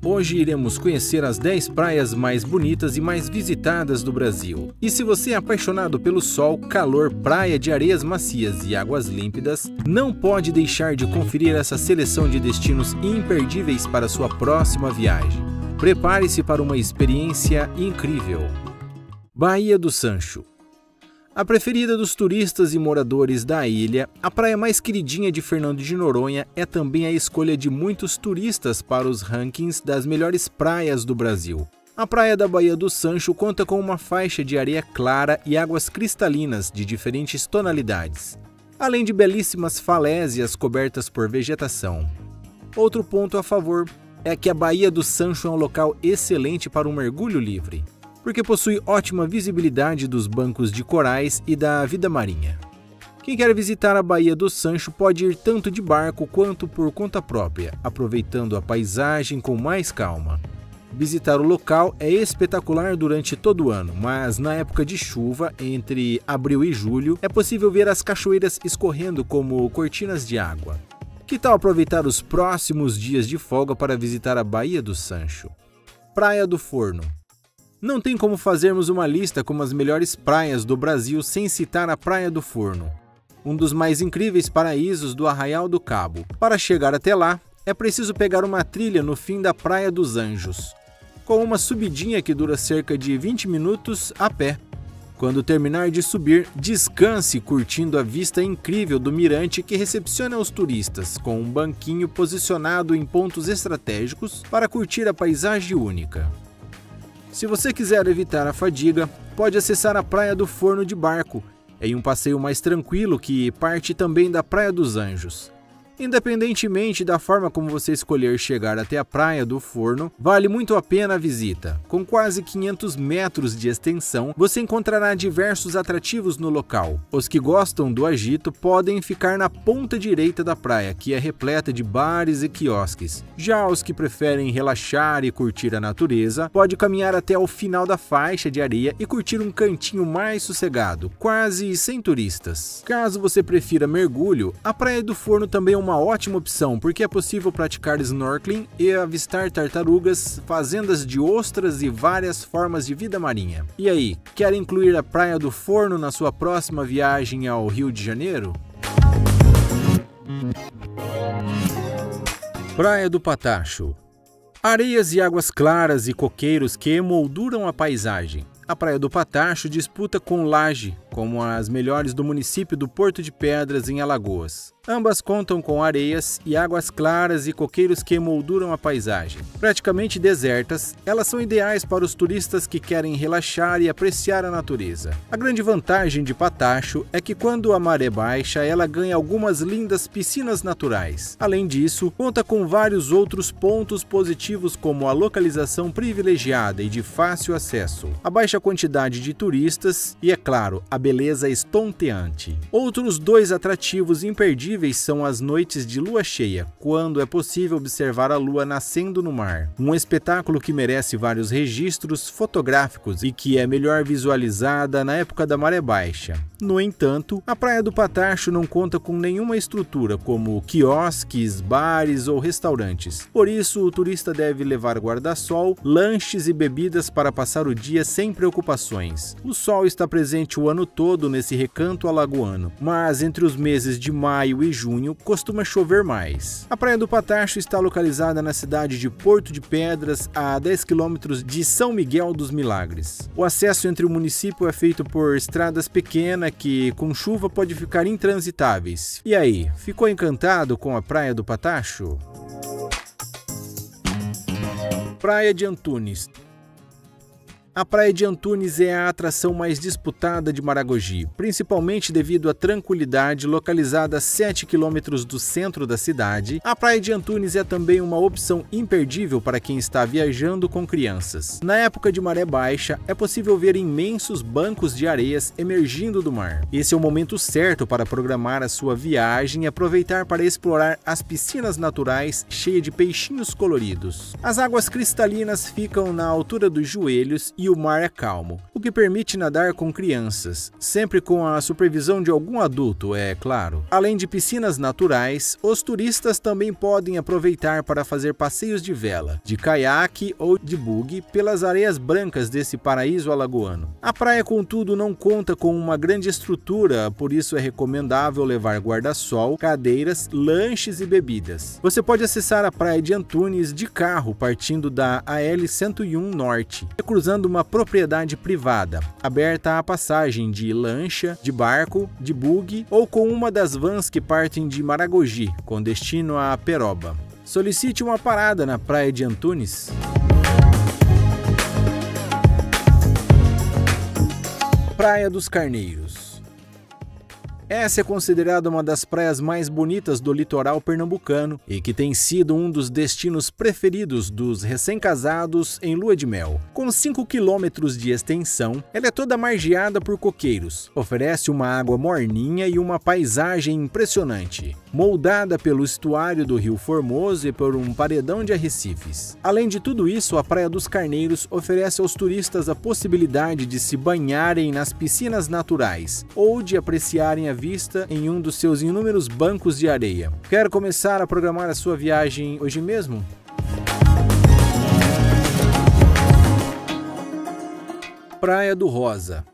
Hoje iremos conhecer as 10 praias mais bonitas e mais visitadas do Brasil. E se você é apaixonado pelo sol, calor, praia de areias macias e águas límpidas, não pode deixar de conferir essa seleção de destinos imperdíveis para sua próxima viagem. Prepare-se para uma experiência incrível. Baía do Sancho. A preferida dos turistas e moradores da ilha, a praia mais queridinha de Fernando de Noronha é também a escolha de muitos turistas para os rankings das melhores praias do Brasil. A praia da Baía do Sancho conta com uma faixa de areia clara e águas cristalinas de diferentes tonalidades, além de belíssimas falésias cobertas por vegetação. Outro ponto a favor é que a Baía do Sancho é um local excelente para um mergulho livre, porque possui ótima visibilidade dos bancos de corais e da vida marinha. Quem quer visitar a Baía do Sancho pode ir tanto de barco quanto por conta própria, aproveitando a paisagem com mais calma. Visitar o local é espetacular durante todo o ano, mas na época de chuva, entre abril e julho, é possível ver as cachoeiras escorrendo como cortinas de água. Que tal aproveitar os próximos dias de folga para visitar a Baía do Sancho? Praia do Forno. Não tem como fazermos uma lista com as melhores praias do Brasil sem citar a Praia do Forno, um dos mais incríveis paraísos do Arraial do Cabo. Para chegar até lá, é preciso pegar uma trilha no fim da Praia dos Anjos, com uma subidinha que dura cerca de 20 minutos a pé. Quando terminar de subir, descanse curtindo a vista incrível do mirante que recepciona os turistas, com um banquinho posicionado em pontos estratégicos para curtir a paisagem única. Se você quiser evitar a fadiga, pode acessar a Praia do Forno de barco, em um passeio mais tranquilo que parte também da Praia dos Anjos. Independentemente da forma como você escolher chegar até a Praia do Forno, vale muito a pena a visita. Com quase 500 metros de extensão, você encontrará diversos atrativos no local. Os que gostam do agito podem ficar na ponta direita da praia, que é repleta de bares e quiosques. Já os que preferem relaxar e curtir a natureza, pode caminhar até o final da faixa de areia e curtir um cantinho mais sossegado, quase sem turistas. Caso você prefira mergulho, a Praia do Forno também é uma ótima opção, porque é possível praticar snorkeling e avistar tartarugas, fazendas de ostras e várias formas de vida marinha. E aí, quer incluir a Praia do Forno na sua próxima viagem ao Rio de Janeiro? Praia do Patacho. Areias e águas claras e coqueiros que emolduram a paisagem. A Praia do Patacho disputa com Laje como as melhores do município do Porto de Pedras, em Alagoas. Ambas contam com areias e águas claras e coqueiros que emolduram a paisagem. Praticamente desertas, elas são ideais para os turistas que querem relaxar e apreciar a natureza. A grande vantagem de Patacho é que quando a maré baixa, ela ganha algumas lindas piscinas naturais. Além disso, conta com vários outros pontos positivos, como a localização privilegiada e de fácil acesso, a baixa quantidade de turistas e, é claro, a beleza estonteante. Outros dois atrativos imperdíveis são as noites de lua cheia, quando é possível observar a lua nascendo no mar. Um espetáculo que merece vários registros fotográficos e que é melhor visualizada na época da maré baixa. No entanto, a Praia do Patacho não conta com nenhuma estrutura, como quiosques, bares ou restaurantes. Por isso, o turista deve levar guarda-sol, lanches e bebidas para passar o dia sem preocupações. O sol está presente o ano todo nesse recanto alagoano, mas entre os meses de maio e junho costuma chover mais. A Praia do Patacho está localizada na cidade de Porto de Pedras, a 10 quilômetros de São Miguel dos Milagres. O acesso entre o município é feito por estradas pequenas que, com chuva, pode ficar intransitáveis. E aí, ficou encantado com a Praia do Patacho? Praia de Antunes. A Praia de Antunes é a atração mais disputada de Maragogi, principalmente devido à tranquilidade. Localizada a 7 quilômetros do centro da cidade, a Praia de Antunes é também uma opção imperdível para quem está viajando com crianças. Na época de maré baixa, é possível ver imensos bancos de areias emergindo do mar. Esse é o momento certo para programar a sua viagem e aproveitar para explorar as piscinas naturais cheias de peixinhos coloridos. As águas cristalinas ficam na altura dos joelhos e e o mar é calmo, o que permite nadar com crianças, sempre com a supervisão de algum adulto, é claro. Além de piscinas naturais, os turistas também podem aproveitar para fazer passeios de vela, de caiaque ou de buggy pelas areias brancas desse paraíso alagoano. A praia, contudo, não conta com uma grande estrutura, por isso é recomendável levar guarda-sol, cadeiras, lanches e bebidas. Você pode acessar a praia de Antunes de carro partindo da AL-101 Norte, cruzando uma propriedade privada, aberta à passagem de lancha, de barco, de buggy ou com uma das vans que partem de Maragogi, com destino a Peroba. Solicite uma parada na praia de Antunes. Praia dos Carneiros. Essa é considerada uma das praias mais bonitas do litoral pernambucano e que tem sido um dos destinos preferidos dos recém-casados em lua de mel. Com 5 quilômetros de extensão, ela é toda margeada por coqueiros, oferece uma água morninha e uma paisagem impressionante, moldada pelo estuário do Rio Formoso e por um paredão de arrecifes. Além de tudo isso, a Praia dos Carneiros oferece aos turistas a possibilidade de se banharem nas piscinas naturais ou de apreciarem a vista em um dos seus inúmeros bancos de areia. Quer começar a programar a sua viagem hoje mesmo? Praia do Rosa.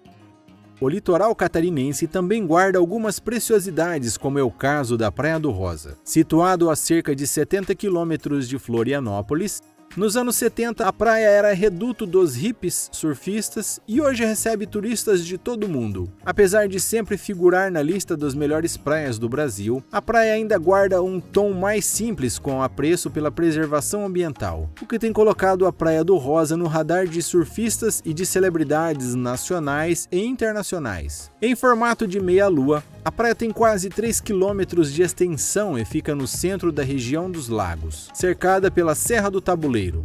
O litoral catarinense também guarda algumas preciosidades, como é o caso da Praia do Rosa. Situado a cerca de 70 quilômetros de Florianópolis, nos anos 70 a praia era reduto dos hippies surfistas e hoje recebe turistas de todo o mundo. Apesar de sempre figurar na lista das melhores praias do Brasil, a praia ainda guarda um tom mais simples com apreço pela preservação ambiental, o que tem colocado a Praia do Rosa no radar de surfistas e de celebridades nacionais e internacionais. Em formato de meia-lua, a praia tem quase 3 quilômetros de extensão e fica no centro da região dos lagos, cercada pela Serra do Tabuleiro.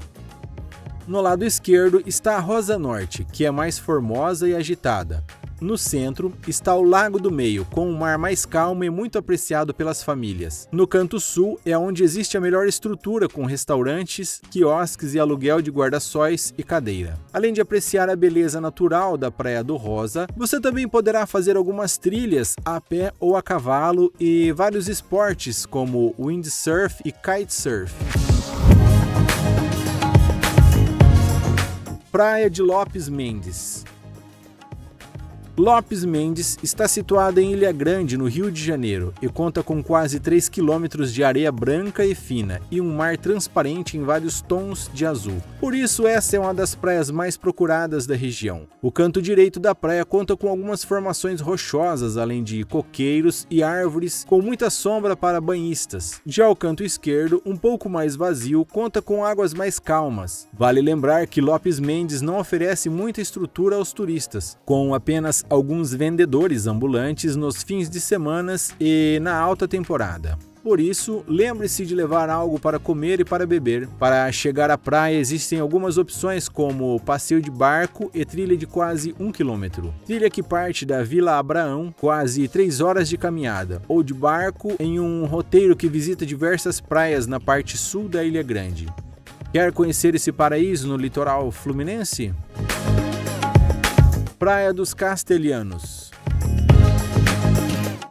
No lado esquerdo está a Rosa Norte, que é mais formosa e agitada. No centro está o Lago do Meio, com um mar mais calmo e muito apreciado pelas famílias. No canto sul é onde existe a melhor estrutura, com restaurantes, quiosques e aluguel de guarda-sóis e cadeira. Além de apreciar a beleza natural da Praia do Rosa, você também poderá fazer algumas trilhas a pé ou a cavalo e vários esportes como windsurf e kitesurf. Praia de Lopes Mendes. Lopes Mendes está situada em Ilha Grande, no Rio de Janeiro, e conta com quase 3 quilômetros de areia branca e fina e um mar transparente em vários tons de azul. Por isso, essa é uma das praias mais procuradas da região. O canto direito da praia conta com algumas formações rochosas, além de coqueiros e árvores com muita sombra para banhistas. Já o canto esquerdo, um pouco mais vazio, conta com águas mais calmas. Vale lembrar que Lopes Mendes não oferece muita estrutura aos turistas, com apenas alguns vendedores ambulantes nos fins de semana e na alta temporada. Por isso, lembre-se de levar algo para comer e para beber. Para chegar à praia existem algumas opções como passeio de barco e trilha de quase 1 quilômetro. Trilha que parte da Vila Abraão, quase 3 horas de caminhada, ou de barco em um roteiro que visita diversas praias na parte sul da Ilha Grande. Quer conhecer esse paraíso no litoral fluminense? Praia dos Castelhanos.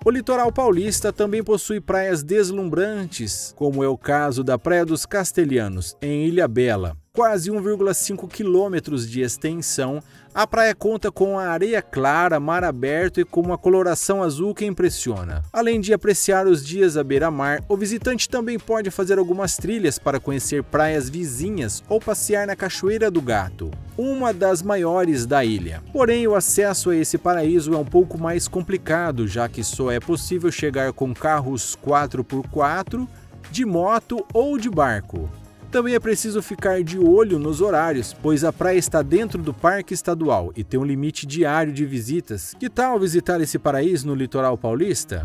O litoral paulista também possui praias deslumbrantes, como é o caso da Praia dos Castelhanos, em Ilhabela. Quase 1,5 quilômetros de extensão, a praia conta com a areia clara, mar aberto e com uma coloração azul que impressiona. Além de apreciar os dias à beira-mar, o visitante também pode fazer algumas trilhas para conhecer praias vizinhas ou passear na Cachoeira do Gato, uma das maiores da ilha. Porém, o acesso a esse paraíso é um pouco mais complicado, já que só é possível chegar com carros 4x4, de moto ou de barco. Também é preciso ficar de olho nos horários, pois a praia está dentro do Parque Estadual e tem um limite diário de visitas. Que tal visitar esse paraíso no litoral paulista?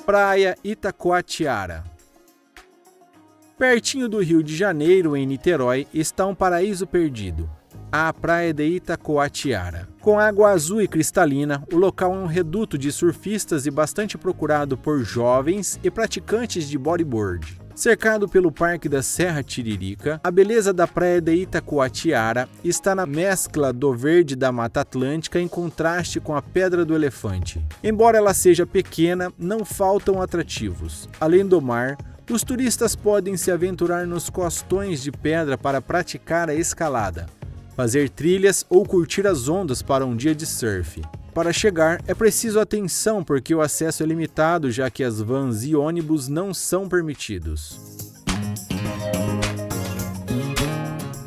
Praia Itacoatiara. Pertinho do Rio de Janeiro, em Niterói, está um paraíso perdido, a Praia de Itacoatiara. Com água azul e cristalina, o local é um reduto de surfistas e bastante procurado por jovens e praticantes de bodyboard. Cercado pelo Parque da Serra Tiririca, a beleza da praia de Itacoatiara está na mescla do verde da Mata Atlântica em contraste com a Pedra do Elefante. Embora ela seja pequena, não faltam atrativos. Além do mar, os turistas podem se aventurar nos costões de pedra para praticar a escalada, fazer trilhas ou curtir as ondas para um dia de surf. Para chegar, é preciso atenção porque o acesso é limitado, já que as vans e ônibus não são permitidos.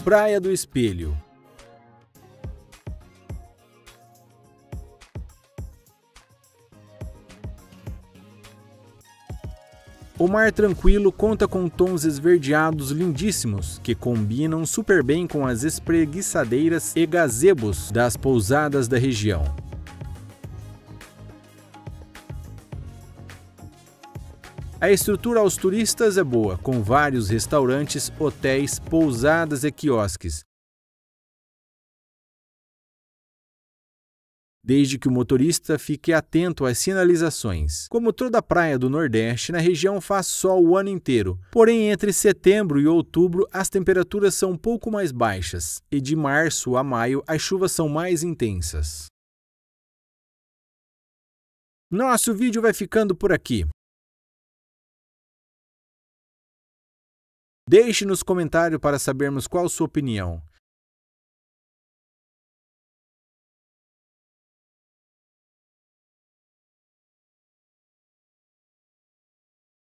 Praia do Espelho. O mar tranquilo conta com tons esverdeados lindíssimos, que combinam super bem com as espreguiçadeiras e gazebos das pousadas da região. A estrutura aos turistas é boa, com vários restaurantes, hotéis, pousadas e quiosques, desde que o motorista fique atento às sinalizações. Como toda a praia do Nordeste, na região faz sol o ano inteiro, porém entre setembro e outubro as temperaturas são um pouco mais baixas, e de março a maio as chuvas são mais intensas. Nosso vídeo vai ficando por aqui. Deixe nos comentários para sabermos qual sua opinião.